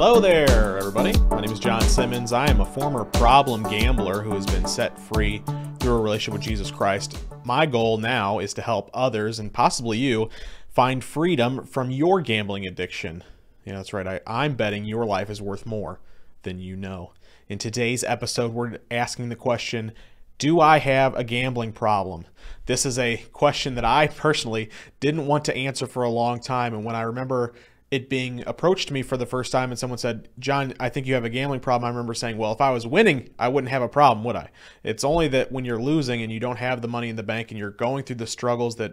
Hello there, everybody. My name is John Simmons. I am a former problem gambler who has been set free through a relationship with Jesus Christ. My goal now is to help others, and possibly you, find freedom from your gambling addiction. Yeah, that's right. I'm betting your life is worth more than you know. In today's episode, we're asking the question, do I have a gambling problem? This is a question that I personally didn't want to answer for a long time, and when I remember it being approached to me for the first time and someone said, John, I think you have a gambling problem, I remember saying, well, if I was winning, I wouldn't have a problem, would I? It's only that when you're losing and you don't have the money in the bank and you're going through the struggles that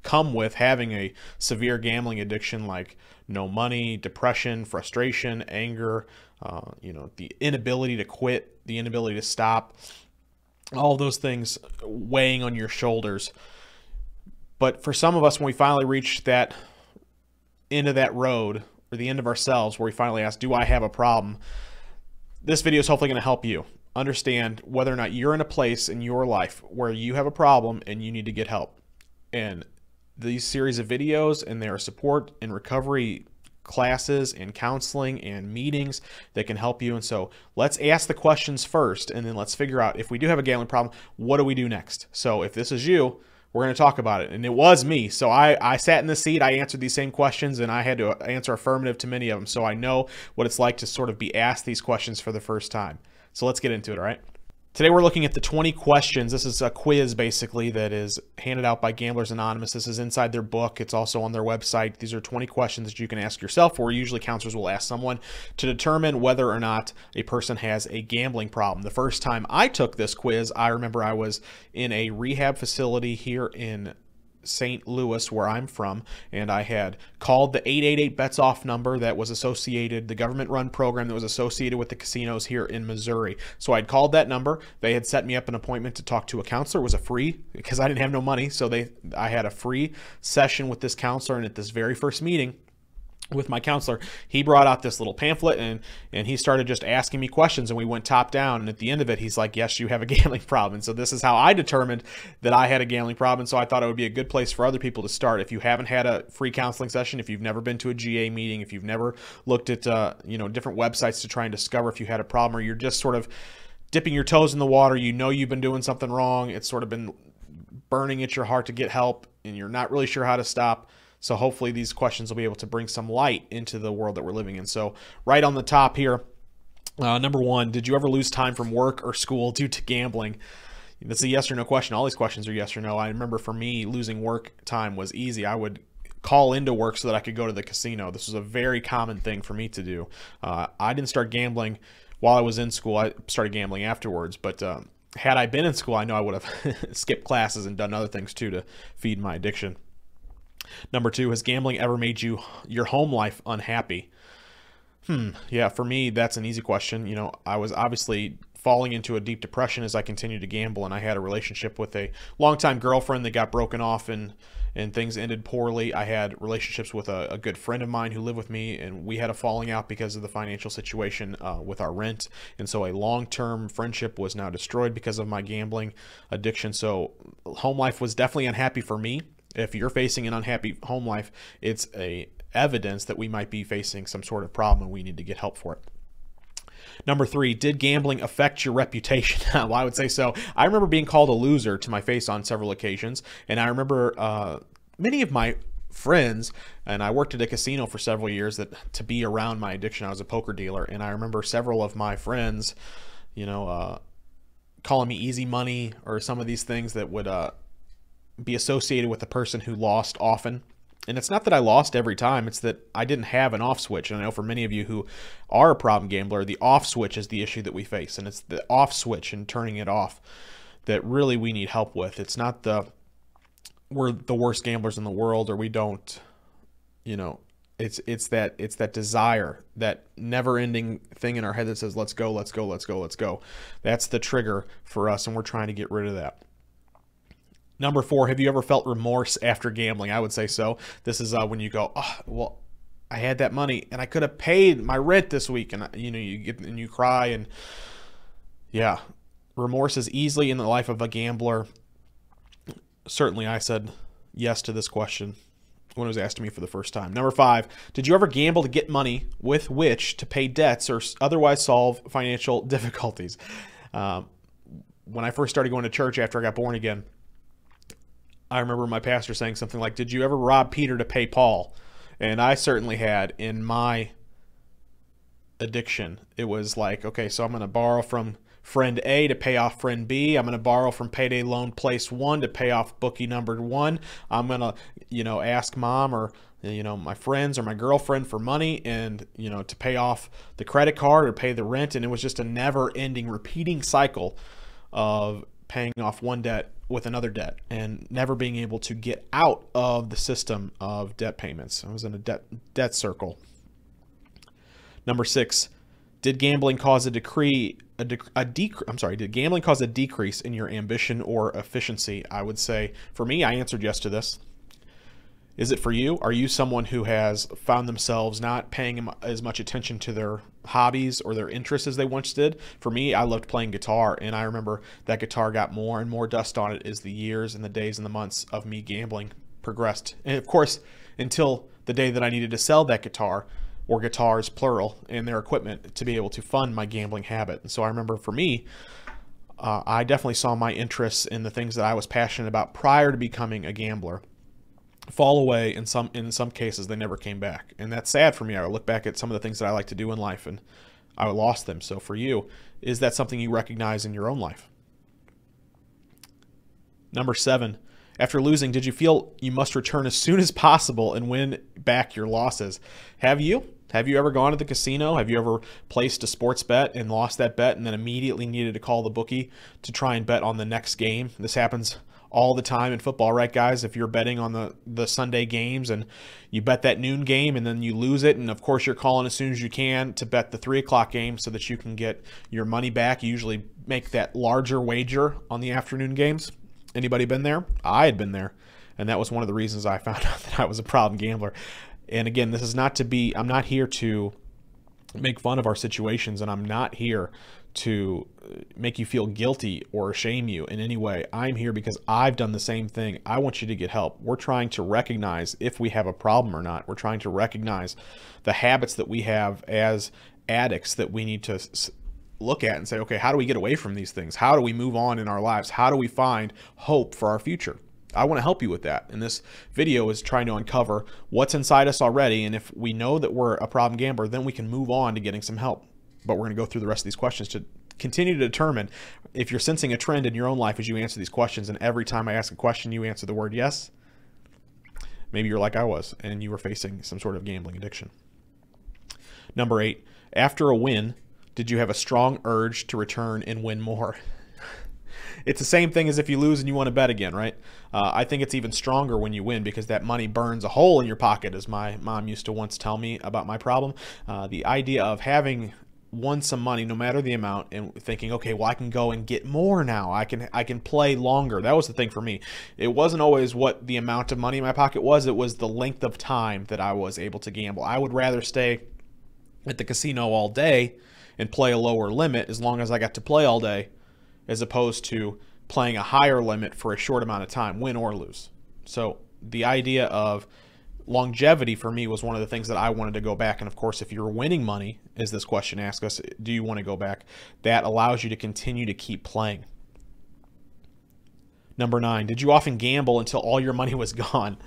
come with having a severe gambling addiction, like no money, depression, frustration, anger, the inability to quit, the inability to stop, all those things weighing on your shoulders. But for some of us, when we finally reach that end of that road, or the end of ourselves, where we finally ask, do I have a problem? This video is hopefully going to help you understand whether or not you're in a place in your life where you have a problem and you need to get help. And these series of videos and their support and recovery classes and counseling and meetings that can help you. And so let's ask the questions first, and then let's figure out, if we do have a gambling problem, what do we do next? So if this is you, we're going to talk about it. And it was me. So I sat in the seat, I answered these same questions, and I had to answer affirmative to many of them. So I know what it's like to sort of be asked these questions for the first time. So let's get into it, all right? Today we're looking at the 20 questions. This is a quiz basically that is handed out by Gamblers Anonymous. This is inside their book. It's also on their website. These are 20 questions that you can ask yourself, or usually counselors will ask someone to determine whether or not a person has a gambling problem. The first time I took this quiz, I remember I was in a rehab facility here in St. Louis, where I'm from, and I had called the 888 bets off number that was associated, the government-run program that was associated with the casinos here in Missouri. So I'd called that number. They had set me up an appointment to talk to a counselor. It was a free, because I didn't have no money, so I had a free session with this counselor, and at this very first meeting with my counselor, he brought out this little pamphlet and he started just asking me questions, and we went top down, and at the end of it, he's like, yes, you have a gambling problem. And so this is how I determined that I had a gambling problem. And so I thought it would be a good place for other people to start. If you haven't had a free counseling session, if you've never been to a GA meeting, if you've never looked at different websites to try and discover if you had a problem, or you're just sort of dipping your toes in the water, you've been doing something wrong, it's sort of been burning at your heart to get help, and you're not really sure how to stop. So hopefully these questions will be able to bring some light into the world that we're living in. So right on the top here, number one, did you ever lose time from work or school due to gambling? That's a yes or no question. All these questions are yes or no. I remember for me, losing work time was easy. I would call into work so that I could go to the casino. This was a very common thing for me to do. I didn't start gambling while I was in school. I started gambling afterwards, but had I been in school, I know I would have skipped classes and done other things too to feed my addiction. Number two, has gambling ever made your home life unhappy? Yeah, for me, that's an easy question. I was obviously falling into a deep depression as I continued to gamble, and I had a relationship with a longtime girlfriend that got broken off, and things ended poorly. I had relationships with a good friend of mine who lived with me, and we had a falling out because of the financial situation with our rent. And so a long-term friendship was now destroyed because of my gambling addiction. So home life was definitely unhappy for me. If you're facing an unhappy home life, it's evidence that we might be facing some sort of problem and we need to get help for it. Number three, did gambling affect your reputation? Well, I would say so. I remember being called a loser to my face on several occasions, and I remember many of my friends, and I worked at a casino for several years, that to be around my addiction, I was a poker dealer, and I remember several of my friends, calling me easy money, or some of these things that would be associated with the person who lost often. And it's not that I lost every time, it's that I didn't have an off switch. And I know for many of you who are a problem gambler, the off switch is the issue that we face. And it's the off switch and turning it off that really we need help with. It's not we're the worst gamblers in the world, or we don't, it's that desire, that never-ending thing in our head that says, let's go, let's go, let's go, let's go. That's the trigger for us, and we're trying to get rid of that. Number four, have you ever felt remorse after gambling? I would say so. This is when you go, oh, well, I had that money and I could have paid my rent this week, and you cry, and yeah, remorse is easily in the life of a gambler. Certainly, I said yes to this question. when it was asked to me for the first time. Number 5, did you ever gamble to get money with which to pay debts or otherwise solve financial difficulties? When I first started going to church after I got born again, I remember my pastor saying something like, did you ever rob Peter to pay Paul? And I certainly had in my addiction. It was like, okay, so I'm going to borrow from friend A to pay off friend B. I'm going to borrow from payday loan place 1 to pay off bookie number 1. I'm going to, ask mom or, my friends or my girlfriend for money and, to pay off the credit card or pay the rent. And it was just a never ending repeating cycle of paying off one debt with another debt and never being able to get out of the system of debt payments. I was in a debt circle. Number 6, did gambling cause a decrease in your ambition or efficiency? I would say for me, I answered yes to this. Is it for you? Are you someone who has found themselves not paying as much attention to their hobbies or their interests as they once did? For me, I loved playing guitar, and I remember that guitar got more and more dust on it as the years and the days and the months of me gambling progressed. And of course, until the day that I needed to sell that guitar, or guitars, plural, and their equipment to be able to fund my gambling habit. And so I remember for me, I definitely saw my interests in the things that I was passionate about prior to becoming a gambler fall away. In some cases, they never came back. And that's sad for me. I look back at some of the things that I like to do in life and I lost them. So for you, is that something you recognize in your own life? Number 7, after losing, did you feel you must return as soon as possible and win back your losses? Have you? Have you ever gone to the casino? Have you ever placed a sports bet and lost that bet and then immediately needed to call the bookie to try and bet on the next game? This happens all the time in football, right, guys? If you're betting on the Sunday games and you bet that noon game and then you lose it, and of course you're calling as soon as you can to bet the 3 o'clock game so that you can get your money back. You usually make that larger wager on the afternoon games. Anybody been there? I had been there, and that was one of the reasons I found out that I was a problem gambler. And again, this is not to be, I'm not here to make fun of our situations, and I'm not here to make you feel guilty or shame you in any way. I'm here because I've done the same thing. I want you to get help. We're trying to recognize if we have a problem or not. We're trying to recognize the habits that we have as addicts that we need to look at and say, okay, how do we get away from these things? How do we move on in our lives? How do we find hope for our future? I want to help you with that. And this video is trying to uncover what's inside us already. And if we know that we're a problem gambler, then we can move on to getting some help. But we're going to go through the rest of these questions to continue to determine if you're sensing a trend in your own life as you answer these questions. And every time I ask a question, you answer the word yes. Maybe you're like I was and you were facing some sort of gambling addiction. Number 8, after a win, did you have a strong urge to return and win more? It's the same thing as if you lose and you want to bet again, right? I think it's even stronger when you win because that money burns a hole in your pocket, as my mom used to once tell me about my problem. The idea of having won some money, no matter the amount, and thinking, okay, well, I can go and get more now. I can play longer. That was the thing for me. It wasn't always what the amount of money in my pocket was. It was the length of time that I was able to gamble. I would rather stay at the casino all day and play a lower limit as long as I got to play all day, as opposed to playing a higher limit for a short amount of time, win or lose. So the idea of longevity for me was one of the things that I wanted to go back. And of course, if you're winning money, as this question asks us, do you want to go back? That allows you to continue to keep playing. Number 9, did you often gamble until all your money was gone?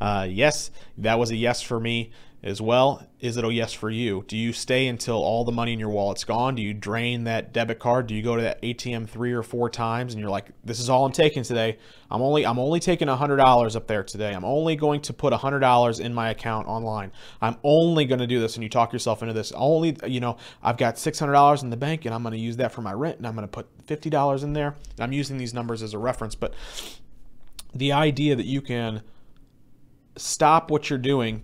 Yes, that was a yes for me as well. Is it a yes for you? Do you stay until all the money in your wallet's gone? Do you drain that debit card? Do you go to that ATM 3 or 4 times and you're like, this is all I'm taking today. I'm only taking $100 up there today. I'm only going to put $100 in my account online. I'm only going to do this. And you talk yourself into this. Only, I've got $600 in the bank and I'm going to use that for my rent and I'm going to put $50 in there. And I'm using these numbers as a reference, but the idea that you can stop what you're doing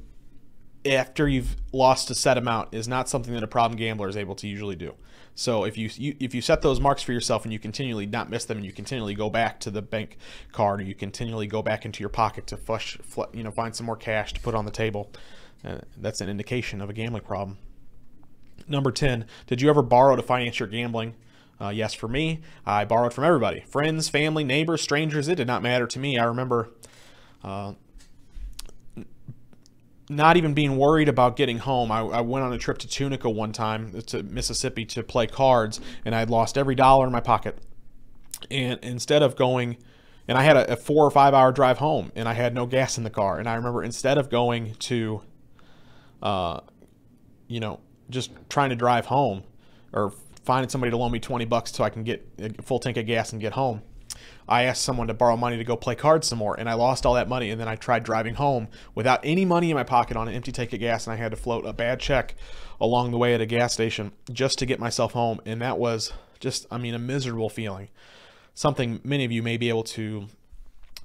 after you've lost a set amount is not something that a problem gambler is able to usually do. So if you set those marks for yourself and you continually not miss them and you continually go back to the bank card or you continually go back into your pocket to find some more cash to put on the table, that's an indication of a gambling problem. Number 10, did you ever borrow to finance your gambling? Yes, for me, I borrowed from everybody. Friends, family, neighbors, strangers, it did not matter to me. I remember not even being worried about getting home. I went on a trip to Tunica one time to Mississippi to play cards, and I had lost every dollar in my pocket. And instead of going, and I had a 4 or 5 hour drive home, and I had no gas in the car. And I remember instead of going to, just trying to drive home or finding somebody to loan me $20 so I can get a full tank of gas and get home, I asked someone to borrow money to go play cards some more, and I lost all that money. And then I tried driving home without any money in my pocket on an empty tank of gas, and I had to float a bad check along the way at a gas station just to get myself home. And that was just, a miserable feeling. Something many of you may be able to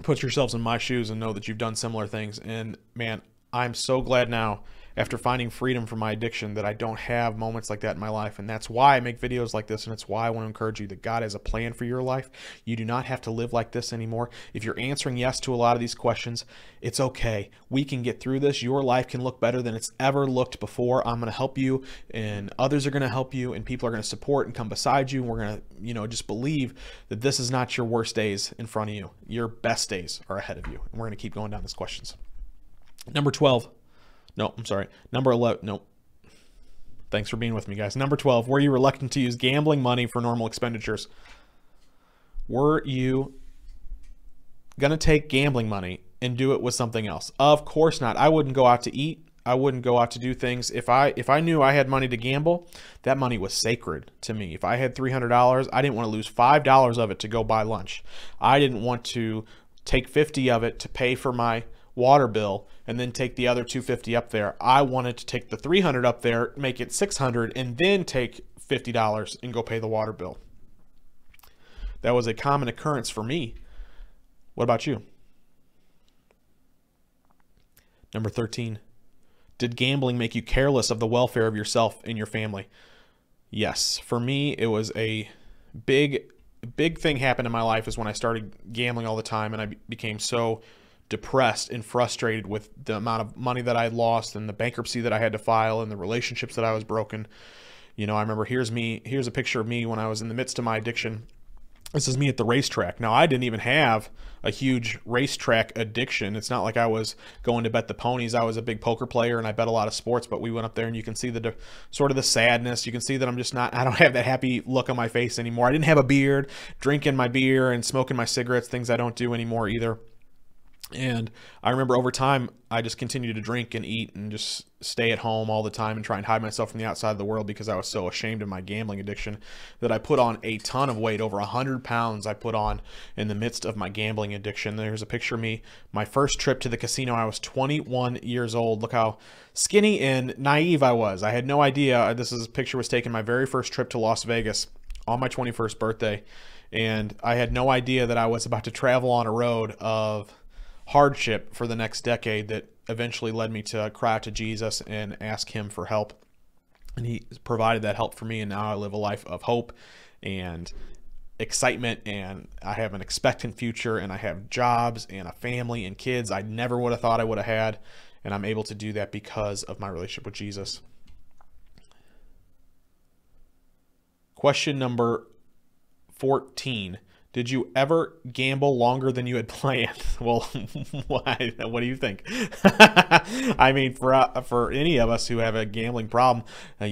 put yourselves in my shoes and know that you've done similar things. And man, I'm so glad now, after finding freedom from my addiction, that I don't have moments like that in my life. And that's why I make videos like this, and it's why I want to encourage you that God has a plan for your life. You do not have to live like this anymore. If you're answering yes to a lot of these questions, it's okay. We can get through this. Your life can look better than it's ever looked before. I'm going to help you, and others are going to help you, and people are going to support and come beside you. And we're going to, just believe that this is not your worst days in front of you. Your best days are ahead of you. And we're going to keep going down these questions. Number 12. No, I'm sorry. Number 11. Nope. Thanks for being with me, guys. Number 12. Were you reluctant to use gambling money for normal expenditures? Were you going to take gambling money and do it with something else? Of course not. I wouldn't go out to eat. I wouldn't go out to do things. If I knew I had money to gamble, that money was sacred to me. If I had $300, I didn't want to lose $5 of it to go buy lunch. I didn't want to take 50 of it to pay for my water bill and then take the other 250 up there. I wanted to take the 300 up there, make it 600, and then take $50 and go pay the water bill. That was a common occurrence for me. What about you? Number 13. Did gambling make you careless of the welfare of yourself and your family? Yes. For me, it was a big thing happened in my life is when I started gambling all the time, and I became so depressed and frustrated with the amount of money that I had lost and the bankruptcy that I had to file and the relationships that I was broken. I remember here's a picture of me when I was in the midst of my addiction. This is me at the racetrack. Now, I didn't even have a huge racetrack addiction. It's not like I was going to bet the ponies. I was a big poker player and I bet a lot of sports, but we went up there and you can see the sort of the sadness. You can see that I don't have that happy look on my face anymore. I didn't have a beard, drinking my beer and smoking my cigarettes, things I don't do anymore either. And I remember over time, I just continued to drink and eat and just stay at home all the time and try and hide myself from the outside of the world because I was so ashamed of my gambling addiction that I put on a ton of weight. Over 100 pounds I put on in the midst of my gambling addiction. There's a picture of me, my first trip to the casino. I was 21 years old. Look how skinny and naive I was. I had no idea. This picture was taken my very first trip to Las Vegas on my 21st birthday. And I had no idea that I was about to travel on a road of hardship for the next decade that eventually led me to cry out to Jesus and ask him for help. And he provided that help for me, and now I live a life of hope and excitement, and I have an expectant future, and I have jobs and a family and kids I never would have thought I would have had, and I'm able to do that because of my relationship with Jesus. Question number 14. Did you ever gamble longer than you had planned? Well, why? What do you think? I mean, for any of us who have a gambling problem, I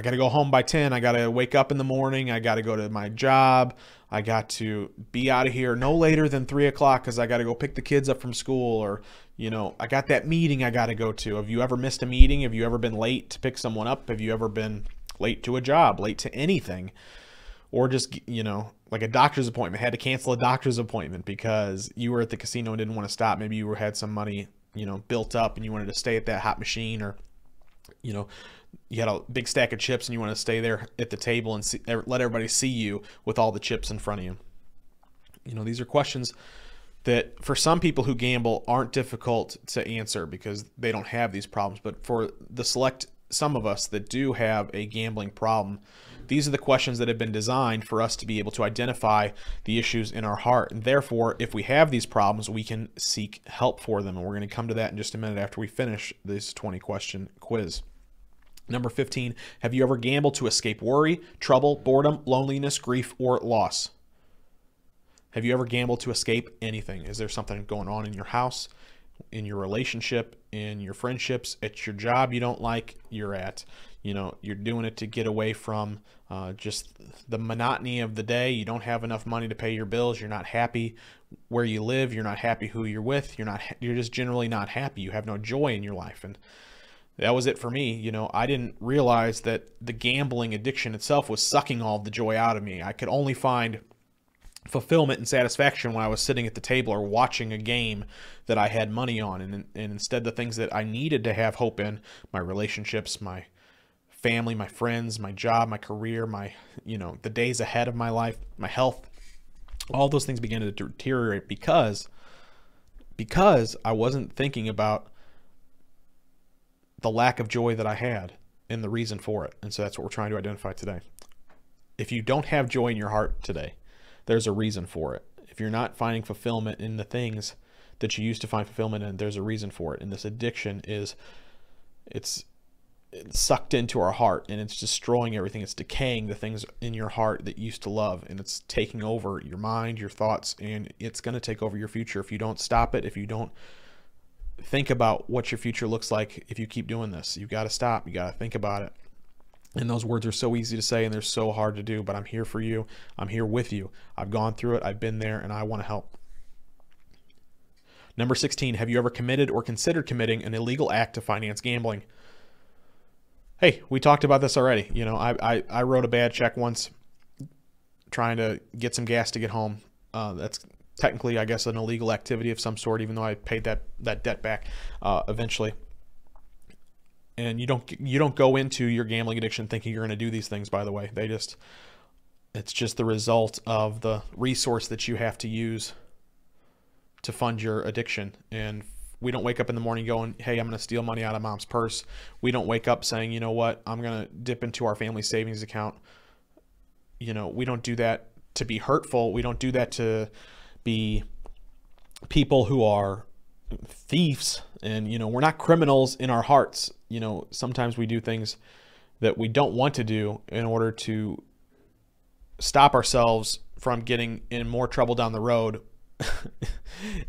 got to go home by 10. I got to wake up in the morning. I got to go to my job. I got to be out of here no later than 3 o'clock because I got to go pick the kids up from school, or I got that meeting I got to go to. Have you ever missed a meeting? Have you ever been late to pick someone up? Have you ever been late to a job, late to anything? Or just, like a doctor's appointment, had to cancel a doctor's appointment because you were at the casino and didn't want to stop. Maybe you had some money, built up and you wanted to stay at that hot machine, or, you had a big stack of chips and you want to stay there at the table and let everybody see you with all the chips in front of you. These are questions that for some people who gamble aren't difficult to answer because they don't have these problems. But for the some of us that do have a gambling problem, these are the questions that have been designed for us to be able to identify the issues in our heart. And therefore, if we have these problems, we can seek help for them. And we're going to come to that in just a minute after we finish this 20-question quiz. Number 15, have you ever gambled to escape worry, trouble, boredom, loneliness, grief, or loss? Have you ever gambled to escape anything? Is there something going on in your house in your relationship, in your friendships, at your job you don't like, you're at, you're doing it to get away from just the monotony of the day. You don't have enough money to pay your bills. You're not happy where you live. You're not happy who you're with. You're just generally not happy. You have no joy in your life. And that was it for me. I didn't realize that the gambling addiction itself was sucking all the joy out of me. I could only find fulfillment and satisfaction when I was sitting at the table or watching a game that I had money on. And instead, the things that I needed to have hope in, my relationships, my family, my friends, my job, my career, the days ahead of my life, my health, all those things began to deteriorate because I wasn't thinking about the lack of joy that I had and the reason for it. And so that's what we're trying to identify today. If you don't have joy in your heart today, there's a reason for it. If you're not finding fulfillment in the things that you used to find fulfillment in, there's a reason for it. And this addiction it's sucked into our heart, and it's destroying everything. It's decaying the things in your heart that you used to love, and it's taking over your mind, your thoughts, and it's going to take over your future if you don't stop it. If you don't think about what your future looks like, if you keep doing this, you've got to stop. You got to think about it. And those words are so easy to say and they're so hard to do, but I'm here for you. I'm here with you. I've gone through it. I've been there, and I want to help. Number 16, have you ever committed or considered committing an illegal act to finance gambling? Hey, we talked about this already. I wrote a bad check once trying to get some gas to get home. That's technically, I guess, an illegal activity of some sort, even though I paid that debt back eventually. And you don't go into your gambling addiction thinking you're going to do these things, by the way. It's just the result of the resource that you have to use to fund your addiction. And we don't wake up in the morning going, hey, I'm going to steal money out of mom's purse. We don't wake up saying, you know what, I'm going to dip into our family savings account. We don't do that to be hurtful. We don't do that to be people who are thieves. And, we're not criminals in our hearts. Sometimes we do things that we don't want to do in order to stop ourselves from getting in more trouble down the road.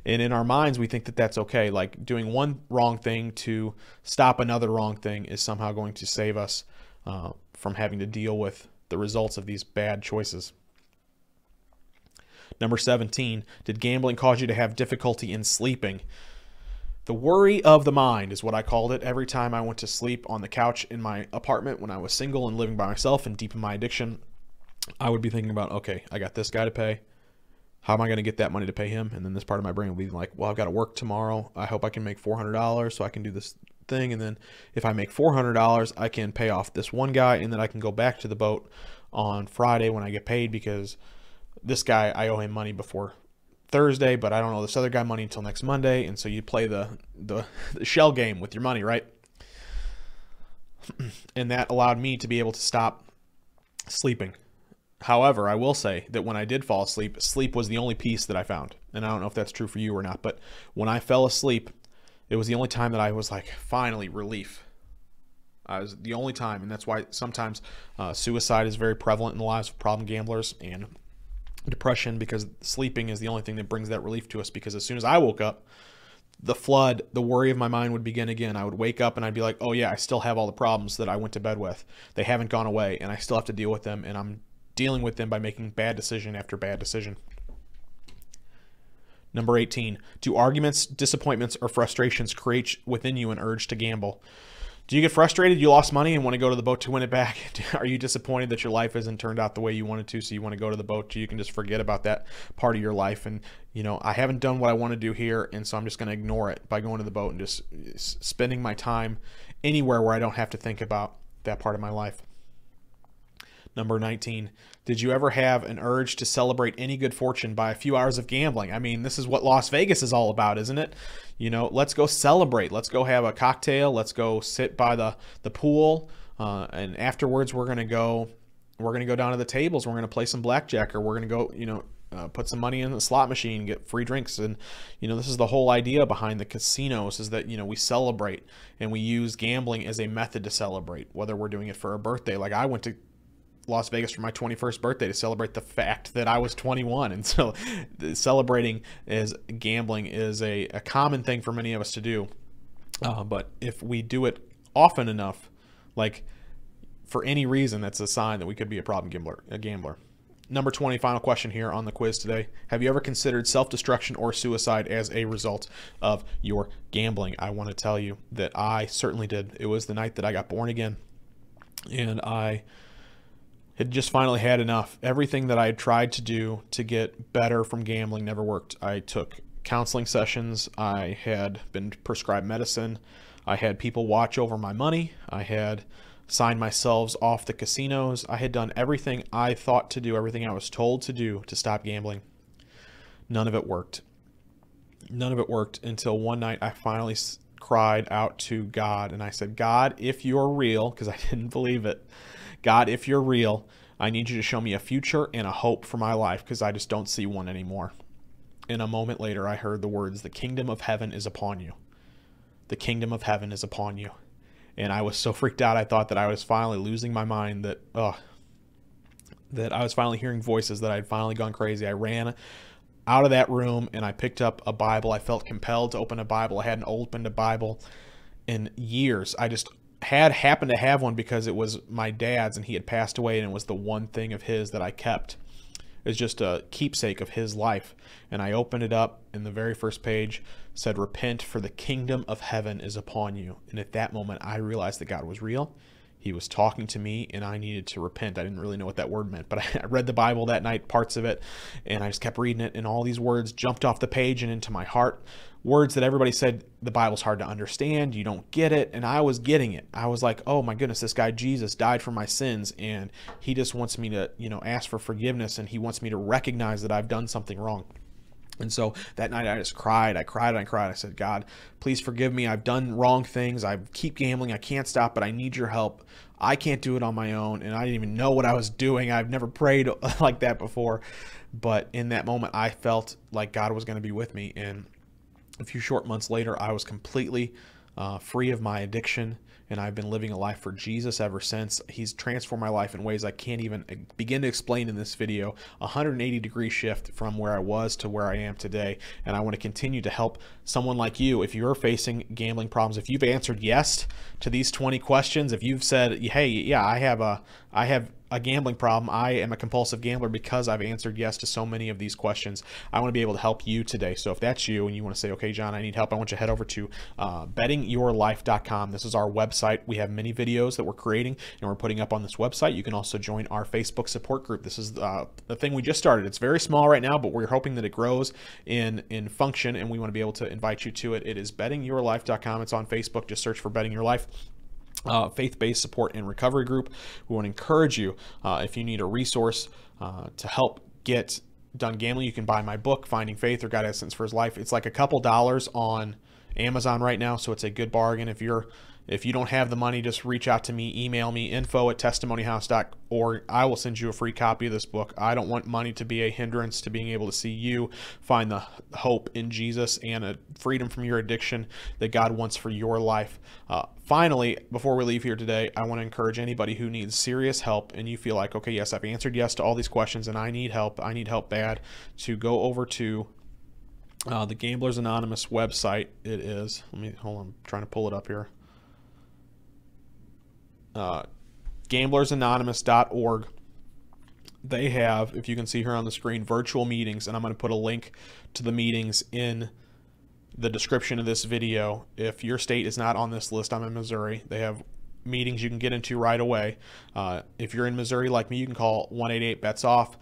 And in our minds, we think that that's okay. Like doing one wrong thing to stop another wrong thing is somehow going to save us from having to deal with the results of these bad choices. Number 17, did gambling cause you to have difficulty in sleeping? The worry of the mind is what I called it. Every time I went to sleep on the couch in my apartment when I was single and living by myself and deep in my addiction, I would be thinking about, okay, I got this guy to pay. How am I going to get that money to pay him? And then this part of my brain will be like, well, I've got to work tomorrow. I hope I can make $400 so I can do this thing. And then if I make $400, I can pay off this one guy, and then I can go back to the boat on Friday when I get paid, because this guy, I owe him money before Thursday, but I don't owe this other guy money until next Monday. And so you play the shell game with your money, right? And that allowed me to be able to stop sleeping. However, I will say that when I did fall asleep, sleep was the only peace that I found. And I don't know if that's true for you or not, but when I fell asleep, it was the only time that I was like, finally, relief. I was the only time, and that's why sometimes suicide is very prevalent in the lives of problem gamblers, and depression, because sleeping is the only thing that brings that relief to us. Because as soon as I woke up, the worry of my mind would begin again. I would wake up and I'd be like, oh yeah, I still have all the problems that I went to bed with. They haven't gone away, and I still have to deal with them, and I'm dealing with them by making bad decision after bad decision. Number 18, do arguments, disappointments, or frustrations create within you an urge to gamble? Do you get frustrated? You lost money and want to go to the boat to win it back? Are you disappointed that your life hasn't turned out the way you wanted to, so you want to go to the boat so you can just forget about that part of your life? And, I haven't done what I want to do here, and so I'm just going to ignore it by going to the boat and just spending my time anywhere where I don't have to think about that part of my life. Number 19, did you ever have an urge to celebrate any good fortune by a few hours of gambling? I mean, this is what Las Vegas is all about, isn't it? Let's go celebrate. Let's go have a cocktail. Let's go sit by the pool. And afterwards, we're going to go down to the tables. We're going to play some blackjack, or we're going to go, put some money in the slot machine, get free drinks. And, this is the whole idea behind the casinos, is that, we celebrate, and we use gambling as a method to celebrate, whether we're doing it for a birthday. Like I went to Las Vegas for my 21st birthday to celebrate the fact that I was 21. And so celebrating as gambling is a common thing for many of us to do. But if we do it often enough, like for any reason, that's a sign that we could be a problem gambler. Number 20, final question here on the quiz today. Have you ever considered self-destruction or suicide as a result of your gambling? I want to tell you that I certainly did. It was the night that I got born again, and I had just finally had enough. Everything that I had tried to do to get better from gambling never worked. I took counseling sessions. I had been prescribed medicine. I had people watch over my money. I had signed myself off the casinos. I had done everything I thought to do, everything I was told to do to stop gambling. None of it worked. None of it worked until one night I finally cried out to God, and I said, God, if you're real, because I didn't believe it, God, if you're real, I need you to show me a future and a hope for my life, because I just don't see one anymore. And a moment later, I heard the words, the kingdom of heaven is upon you. The kingdom of heaven is upon you. And I was so freaked out, I thought that I was finally losing my mind, that I was finally hearing voices, that I'd finally gone crazy. I ran out of that room and I picked up a Bible. I felt compelled to open a Bible. I hadn't opened a Bible in years. I just happened to have one because it was my dad's and he had passed away, and it was the one thing of his that I kept. It was just a keepsake of his life. And I opened it up, and the very first page said, repent, for the kingdom of heaven is upon you. And at that moment, I realized that God was real. He was talking to me, and I needed to repent. I didn't really know what that word meant, but I read the Bible that night, parts of it, and I just kept reading it, and all these words jumped off the page and into my heart. Words that everybody said, the Bible's hard to understand, you don't get it, and I was getting it. I was like, oh my goodness, this guy Jesus died for my sins, and he just wants me to, ask for forgiveness, and he wants me to recognize that I've done something wrong. And so that night I just cried. I cried and I cried. I said, God, please forgive me. I've done wrong things. I keep gambling. I can't stop, but I need your help. I can't do it on my own. And I didn't even know what I was doing. I've never prayed like that before. But in that moment, I felt like God was going to be with me. And a few short months later, I was completely free of my addiction, and I've been living a life for Jesus ever since. He's transformed my life in ways I can't even begin to explain in this video. 180-degree shift from where I was to where I am today, and I want to continue to help someone like you. If you're facing gambling problems, if you've answered yes to these 20 questions, if you've said, hey, yeah, I have a gambling problem, I am a compulsive gambler because I've answered yes to so many of these questions, I want to be able to help you today. So if that's you and you want to say, okay, John, I need help, I want you to head over to bettingyourlife.com. This is our website. We have many videos that we're creating and we're putting up on this website. You can also join our Facebook support group. This is the thing we just started. It's very small right now, but we're hoping that it grows in function, and we want to be able to invite you to it. It is bettingyourlife.com. It's on Facebook. Just search for Betting Your Life. Faith-based support and recovery group. We want to encourage you, if you need a resource to help get done gambling, you can buy my book, Finding Faith, or God Has Sentence for His Life. It's like a couple dollars on Amazon right now, so it's a good bargain. If you don't have the money, just reach out to me, email me, info@testimonyhouse.org. I will send you a free copy of this book. I don't want money to be a hindrance to being able to see you find the hope in Jesus and a freedom from your addiction that God wants for your life. Finally, before we leave here today, I want to encourage anybody who needs serious help and you feel like, okay, yes, I've answered yes to all these questions and I need help bad, to go over to the Gamblers Anonymous website. It is, hold on, I'm trying to pull it up here. gamblersanonymous.org. They have, if you can see here on the screen, virtual meetings, and I'm going to put a link to the meetings in the description of this video. If your state is not on this list, I'm in Missouri. They have meetings you can get into right away. If you're in Missouri like me, you can call 1-888-BETS-OFF.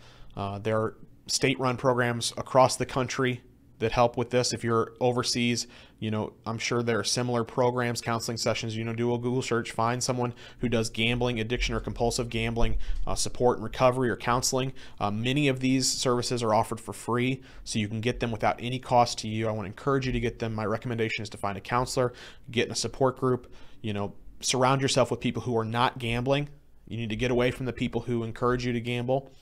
There are state-run programs across the country that help with this. If you're overseas, I'm sure there are similar programs, counseling sessions. Do a Google search, find someone who does gambling, addiction, or compulsive gambling support and recovery or counseling. Many of these services are offered for free, so you can get them without any cost to you. I want to encourage you to get them. My recommendation is to find a counselor, get in a support group, surround yourself with people who are not gambling. You need to get away from the people who encourage you to gamble.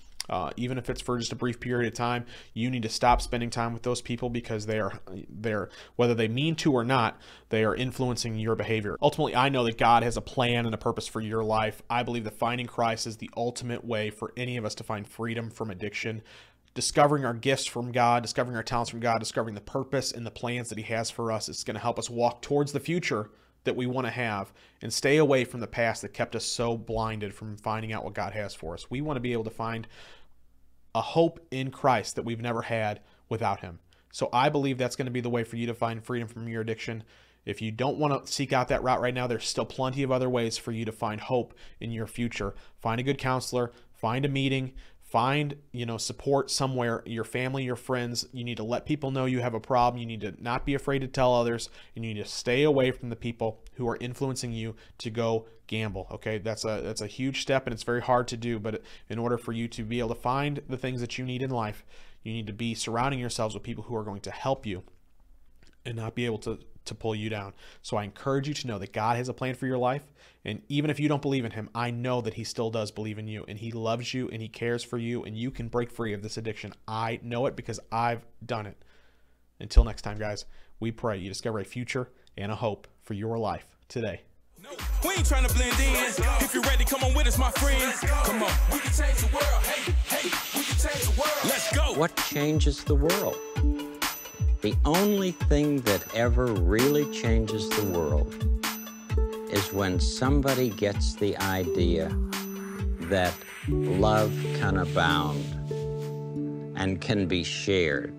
Even if it's for just a brief period of time, you need to stop spending time with those people because they're whether they mean to or not, they are influencing your behavior. Ultimately, I know that God has a plan and a purpose for your life. I believe that finding Christ is the ultimate way for any of us to find freedom from addiction. Discovering our gifts from God, discovering our talents from God, discovering the purpose and the plans that He has for us is going to help us walk towards the future that we want to have and stay away from the past that kept us so blinded from finding out what God has for us. We want to be able to find a hope in Christ that we've never had without Him. So I believe that's going to be the way for you to find freedom from your addiction. If you don't want to seek out that route right now, there's still plenty of other ways for you to find hope in your future. Find a good counselor, find a meeting, find, support somewhere, your family, your friends. You need to let people know you have a problem. You need to not be afraid to tell others, and you need to stay away from the people who are influencing you to go gamble. Okay, that's a huge step, and it's very hard to do, but in order for you to be able to find the things that you need in life, you need to be surrounding yourselves with people who are going to help you and not be able to pull you down. So I encourage you to know that God has a plan for your life. And even if you don't believe in Him, I know that He still does believe in you, and He loves you, and He cares for you, and you can break free of this addiction. I know it because I've done it. Until next time, guys, we pray you discover a future and a hope for your life today. No, we ain't trying to blend in. If you're ready, come on with us, my friend. Come on. We can change the world. Hey, we can change the world. Let's go. What changes the world? The only thing that ever really changes the world is when somebody gets the idea that love can abound and can be shared